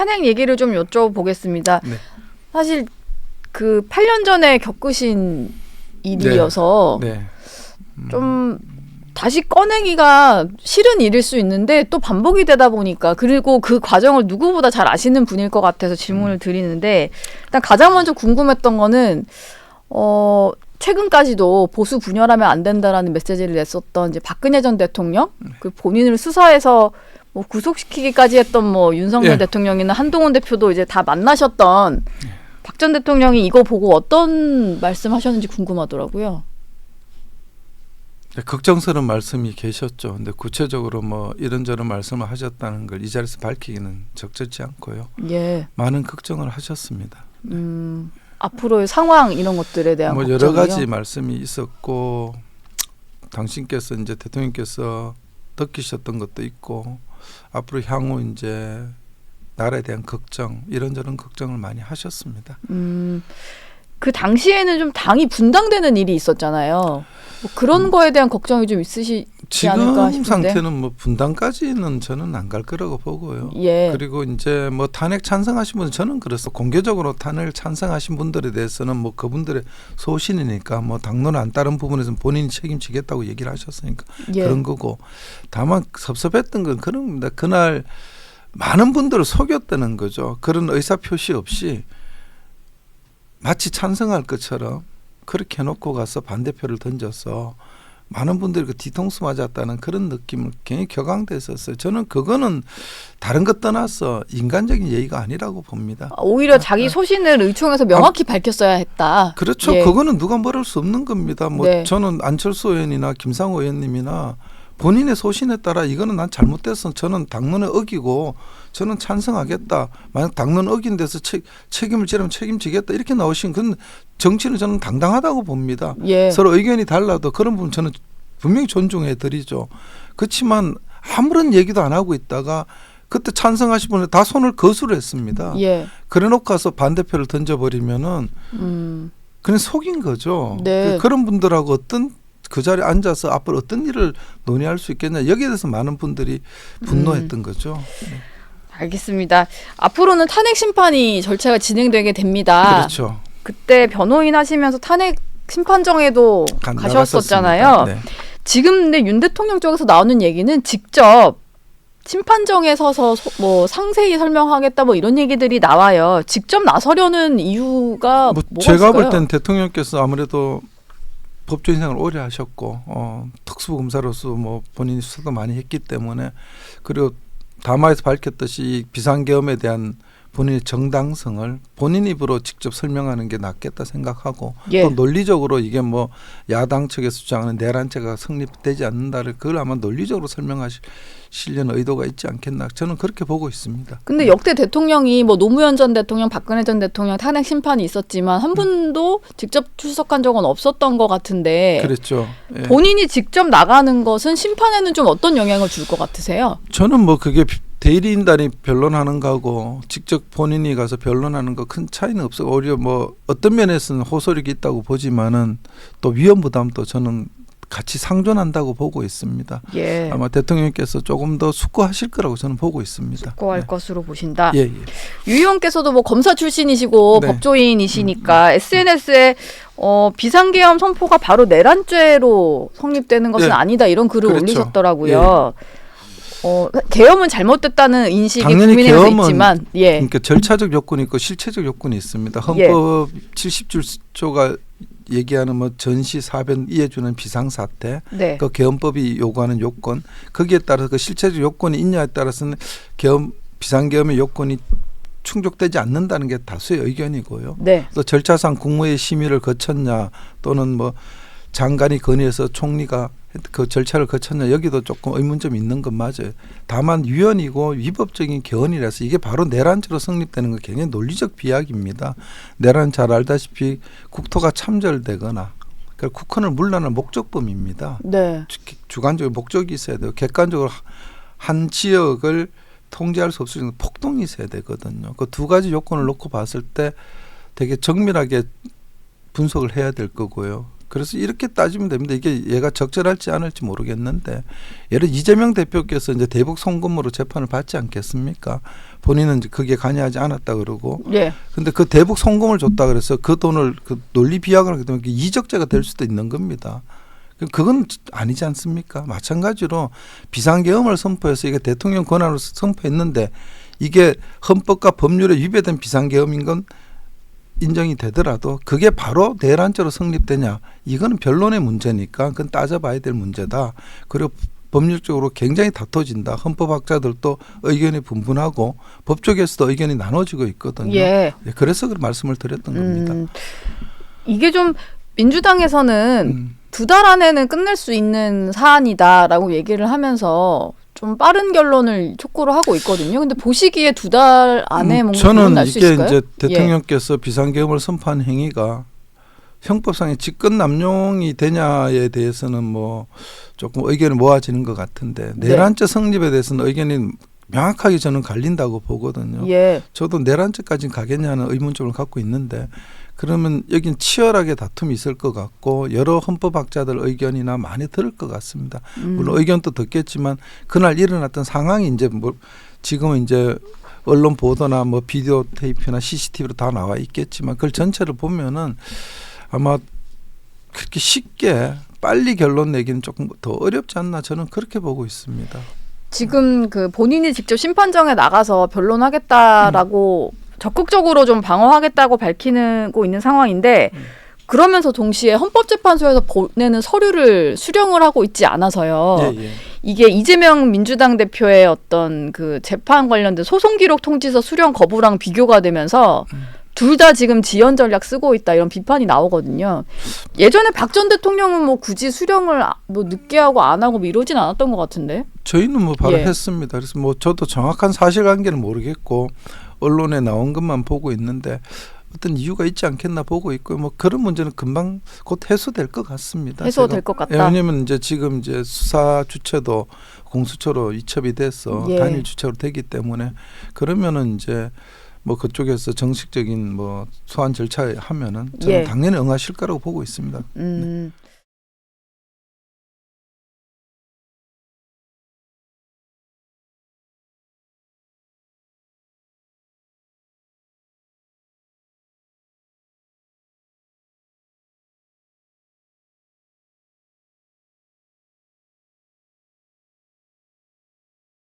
탄핵 얘기를 좀 여쭤보겠습니다. 네. 사실 그 8년 전에 겪으신 일이어서 네. 좀 다시 꺼내기가 싫은 일일 수 있는데 또 반복이 되다 보니까 그리고 그 과정을 누구보다 잘 아시는 분일 것 같아서 질문을 드리는데 일단 가장 먼저 궁금했던 거는 최근까지도 보수 분열하면 안 된다라는 메시지를 냈었던 이제 박근혜 전 대통령 그 본인을 수사해서 뭐 구속시키기까지 했던 뭐 윤석열 대통령이나 한동훈 대표도 이제 다 만나셨던 박 전 대통령이 이거 보고 어떤 말씀하셨는지 궁금하더라고요. 네, 걱정스러운 말씀이 계셨죠. 근데 구체적으로 뭐 이런저런 말씀을 하셨다는 걸 이 자리에서 밝히기는 적절치 않고요. 예. 많은 걱정을 하셨습니다. 앞으로의 상황 이런 것들에 대한 뭐 걱정이요? 여러 가지 말씀이 있었고 당신께서 이제 대통령께서 느끼셨던 것도 있고 앞으로 향후 이제 나라에 대한 걱정 이런저런 걱정을 많이 하셨습니다. 그 당시에는 좀 당이 분당되는 일이 있었잖아요. 뭐 그런 거에 대한 걱정이 좀 있으시지 않을까 지금 싶은데. 상태는 뭐 분당까지는 저는 안 갈 거라고 보고요. 예. 그리고 이제 뭐 탄핵 찬성하신 분은 저는 그래서 공개적으로 탄핵을 찬성하신 분들에 대해서는 뭐 그분들의 소신이니까 뭐 당론을 안 따른 부분에서는 본인이 책임지겠다고 얘기를 하셨으니까 예. 그런 거고 다만 섭섭했던 건 그런 겁니다. 그날 많은 분들을 속였다는 거죠. 그런 의사표시 없이 마치 찬성할 것처럼 그렇게 해놓고 가서 반대표를 던져서 많은 분들이 그 뒤통수 맞았다는 그런 느낌을 굉장히 격앙됐었어요. 저는 그거는 다른 것 떠나서 인간적인 예의가 아니라고 봅니다. 오히려 자기 소신을 의총에서 명확히 밝혔어야 했다. 그렇죠. 예. 그거는 누가 뭐랄 수 없는 겁니다. 뭐 네. 저는 안철수 의원이나 김상호 의원님이나 본인의 소신에 따라 이거는 난 잘못돼서 저는 당론에 어기고 저는 찬성하겠다. 만약 당론 어긴 데서 책임을 지라면 책임지겠다. 이렇게 나오신 건 정치는 저는 당당하다고 봅니다. 예. 서로 의견이 달라도 그런 부분 저는 분명히 존중해 드리죠. 그렇지만 아무런 얘기도 안 하고 있다가 그때 찬성하신 분은 다 손을 거수를 했습니다. 예. 그래 놓고 가서 반대표를 던져버리면은 그냥 속인 거죠. 네. 그런 분들하고 어떤 그 자리에 앉아서 앞으로 어떤 일을 논의할 수 있겠냐. 여기에 대해서 많은 분들이 분노했던 거죠. 알겠습니다. 앞으로는 탄핵 심판이 절차가 진행되게 됩니다. 그렇죠. 그때 변호인 하시면서 탄핵 심판정에도 가셨었잖아요. 네. 지금 근데 윤 대통령 쪽에서 나오는 얘기는 직접 심판정에 서서 뭐 상세히 설명하겠다 뭐 이런 얘기들이 나와요. 직접 나서려는 이유가 뭐 뭐가 제가 있을까요? 볼 땐 대통령께서 아무래도 법조인 생활을 오래 하셨고 특수검사로서 뭐 본인이 수사도 많이 했기 때문에 그리고 담화에서 밝혔듯이 비상계엄에 대한 본인의 정당성을 본인 입으로 직접 설명하는 게 낫겠다 생각하고 예. 또 논리적으로 이게 뭐 야당 측에서 주장하는 내란죄가 성립되지 않는다를 그걸 아마 논리적으로 설명하시려는 의도가 있지 않겠나 저는 그렇게 보고 있습니다. 근데 역대 대통령이 뭐 노무현 전 대통령, 박근혜 전 대통령 탄핵 심판이 있었지만 한 분도 직접 출석한 적은 없었던 것 같은데 그렇죠. 예. 본인이 직접 나가는 것은 심판에는 좀 어떤 영향을 줄 것 같으세요? 저는 뭐 그게 대리인단이 변론하는 거하고 직접 본인이 가서 변론하는 거 큰 차이는 없어. 오히려 뭐 어떤 면에서는 호소력이 있다고 보지만은 또 위험 부담도 저는 같이 상존한다고 보고 있습니다. 예. 아마 대통령께서 조금 더 숙고하실 거라고 저는 보고 있습니다. 숙고할 것으로 보신다. 예, 예. 유 의원께서도 뭐 검사 출신이시고 네. 법조인이시니까 SNS에 비상계엄 선포가 바로 내란죄로 성립되는 것은 예. 아니다 이런 글을 그렇죠. 올리셨더라고요. 계엄은 잘못됐다는 인식이 당연히 국민의힘에서 계엄은 있지만 예. 그러니까 절차적 요건이 있고 실체적 요건이 있습니다. 헌법 70조가 얘기하는 뭐 전시 사변 이해주는 비상사태, 네. 그 계엄법이 요구하는 요건, 거기에 따라서 그 실체적 요건이 있냐에 따라서는 비상계엄의 요건이 충족되지 않는다는 게 다수의 의견이고요. 네. 또 절차상 국무회의 심의를 거쳤냐 또는 뭐 장관이 건의해서 총리가 그 절차를 거쳤냐 여기도 조금 의문점이 있는 건 맞아요. 다만 위헌이고 위법적인 개헌이라서 이게 바로 내란죄로 성립되는 건 굉장히 논리적 비약입니다. 내란 잘 알다시피 국토가 참절되거나 그러니까 국헌을 물러날 목적범입니다. 네. 주관적인 목적이 있어야 돼요. 객관적으로 한 지역을 통제할 수 없을 정도 폭동이 있어야 되거든요. 그 두 가지 요건을 놓고 봤을 때 되게 정밀하게 분석을 해야 될 거고요. 그래서 이렇게 따지면 됩니다. 이게 얘가 적절할지 않을지 모르겠는데 예를 들어 이재명 대표께서 이제 대북 송금으로 재판을 받지 않겠습니까? 본인은 이제 그게 관여하지 않았다 그러고. 예. 근데 그 대북 송금을 줬다 그래서 그 돈을 그 논리 비약을 하기 때문에 이적죄가 될 수도 있는 겁니다. 그건 아니지 않습니까? 마찬가지로 비상계엄을 선포해서 이게 대통령 권한으로 선포했는데 이게 헌법과 법률에 위배된 비상계엄인 건 인정이 되더라도 그게 바로 내란죄로 성립되냐 이거는 변론의 문제니까 그건 따져봐야 될 문제다. 그리고 법률적으로 굉장히 다퉈진다. 헌법학자들도 의견이 분분하고 법조계에서도 의견이 나눠지고 있거든요. 예. 그래서 그 말씀을 드렸던 겁니다. 이게 좀 민주당에서는 2달 안에는 끝낼 수 있는 사안이다라고 얘기를 하면서 좀 빠른 결론을 촉구를 하고 있거든요. 근데 보시기에 2달 안에 뭔가 결론 날 수 있을까요? 저는 이게 이제 대통령께서 비상계엄을 선포한 행위가 형법상의 직권 남용이 되냐에 대해서는 뭐 조금 의견이 모아지는 것 같은데 내란죄 성립에 대해서는 의견이 명확하게 저는 갈린다고 보거든요. 예. 저도 내란죄까지는 가겠냐는 의문점을 갖고 있는데 그러면 여긴 치열하게 다툼이 있을 것 같고 여러 헌법학자들 의견이나 많이 들을 것 같습니다. 물론 의견도 듣겠지만 그날 일어났던 상황이 이제 뭐 지금은 이제 언론 보도나 뭐 비디오 테이프나 CCTV로 다 나와 있겠지만 그걸 전체를 보면은 아마 그렇게 쉽게 빨리 결론 내기는 조금 더 어렵지 않나 저는 그렇게 보고 있습니다. 지금 그 본인이 직접 심판정에 나가서 변론하겠다라고 적극적으로 좀 방어하겠다고 밝히고 있는 상황인데 그러면서 동시에 헌법재판소에서 보내는 서류를 수령을 하고 있지 않아서요. 예. 이게 이재명 민주당 대표의 어떤 그 재판 관련된 소송 기록 통지서 수령 거부랑 비교가 되면서 둘 다 지금 지연 전략 쓰고 있다 이런 비판이 나오거든요. 예전에 박 전 대통령은 뭐 굳이 수령을 뭐 늦게 하고 안 하고 뭐 이러진 않았던 것 같은데. 저희는 뭐 바로 예. 했습니다. 그래서 뭐 저도 정확한 사실관계는 모르겠고 언론에 나온 것만 보고 있는데 어떤 이유가 있지 않겠나 보고 있고 뭐 그런 문제는 금방 곧 해소될 것 같습니다. 해소될 것 같다. 예, 왜냐하면 이제 지금 이제 수사 주체도 공수처로 이첩이 돼서 예. 단일 주체로 되기 때문에 그러면은 이제 뭐 그쪽에서 정식적인 뭐 소환 절차 하면은 저는 예. 당연히 응하실 거라고 보고 있습니다. 네.